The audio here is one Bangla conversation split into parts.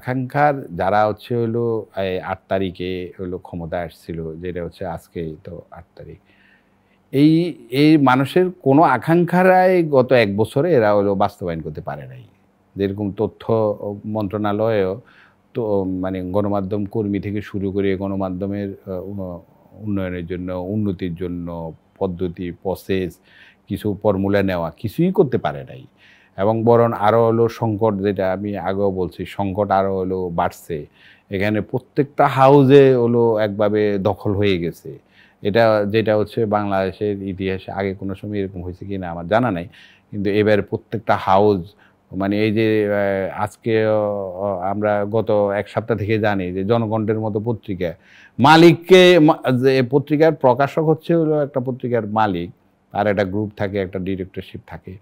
আকাঙ্ক্ষার যারা হচ্ছে হলো ৮ তারিখে হলো ক্ষমতায় আসছিল, যেটা হচ্ছে আজকেই তো ৮ তারিখ। এই এই মানুষের কোনো আকাঙ্ক্ষারাই গত ১ বছরে এরা হলো বাস্তবায়ন করতে পারে নাই। যেরকম তথ্য মন্ত্রণালয়েও তো মানে গণমাধ্যম কর্মী থেকে শুরু করে গণমাধ্যমের উন্নয়নের জন্য, উন্নতির জন্য পদ্ধতি, প্রসেস, কিছু ফর্মুলা নেওয়া কিছুই করতে পারে নাই। এবং বরং আরো হলো সংকট, যেটা আমি আগেও বলছি, সংকট আরো হলো বাড়ছে। এখানে প্রত্যেকটা হাউজে হলো একভাবে দখল হয়ে গেছে। এটা যেটা হচ্ছে বাংলাদেশের ইতিহাসে আগে কোনো সময় এরকম হয়েছে কিনা আমার জানা নাই। কিন্তু এবার প্রত্যেকটা হাউস মানে এই যে আজকে আমরা গত ১ সপ্তাহ থেকে জানি যে জনকণ্ঠের মতো পত্রিকা মালিককে যে পত্রিকার প্রকাশক হচ্ছে হলো একটা পত্রিকার মালিক, আর একটা গ্রুপ থাকে, একটা ডিরেক্টরশিপ থাকে।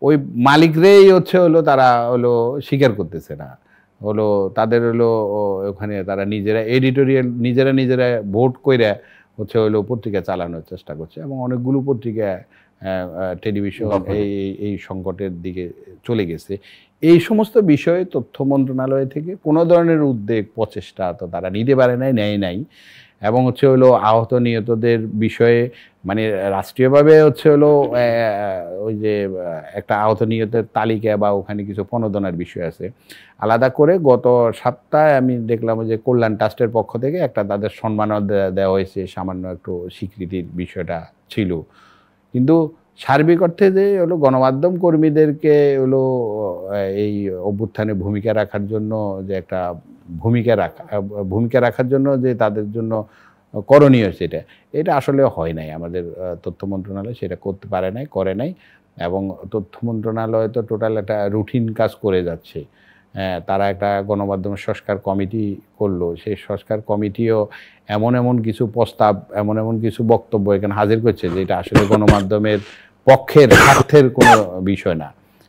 ওই মালিকরাই হচ্ছে হলো তারা হলো স্বীকার করতেছে না। হলো তাদের হলো ওখানে তারা নিজেরা এডিটোরিয়াল নিজেরা ভোট কইরা হচ্ছে হলো পত্রিকা চালানোর চেষ্টা করছে এবং অনেকগুলো পত্রিকা টেলিভিশন এই সংকটের দিকে চলে গেছে। এই সমস্ত বিষয়ে তথ্য মন্ত্রণালয় থেকে কোনো ধরনের উদ্যোগ প্রচেষ্টা তো তারা নিতে পারে নাই, নেয় নাই। এবং হচ্ছে হলো আহত নিহতদের বিষয়ে মানে রাষ্ট্রীয়ভাবে হচ্ছে হলো ওই যে একটা আহত নিহতের তালিকা বা ওখানে কিছু প্রণোদনার বিষয় আছে। আলাদা করে গত সপ্তাহে আমি দেখলাম যে কল্যাণ ট্রাস্টের পক্ষ থেকে একটা তাদের সম্মাননা দেওয়া হয়েছে, সামান্য একটু স্বীকৃতির বিষয়টা ছিল। কিন্তু সার্বিক অর্থে যে হলো গণমাধ্যম কর্মীদেরকে হলো এই অভ্যুত্থানে ভূমিকা রাখার জন্য যে একটা ভূমিকা রাখার জন্য যে তাদের জন্য করণীয় সেটা, এটা আসলে হয় নাই। আমাদের তথ্য মন্ত্রণালয় সেটা করতে পারে নাই, করে নাই। এবং তথ্য মন্ত্রণালয় তো টোটাল একটা রুটিন কাজ করে যাচ্ছে। তারা একটা গণমাধ্যম সংস্কার কমিটি করলো। সেই সংস্কার কমিটিও এমন কিছু প্রস্তাব, এমন কিছু বক্তব্য এখানে হাজির করছে যেটা আসলে গণমাধ্যমের পক্ষের স্বার্থের কোনো বিষয় না।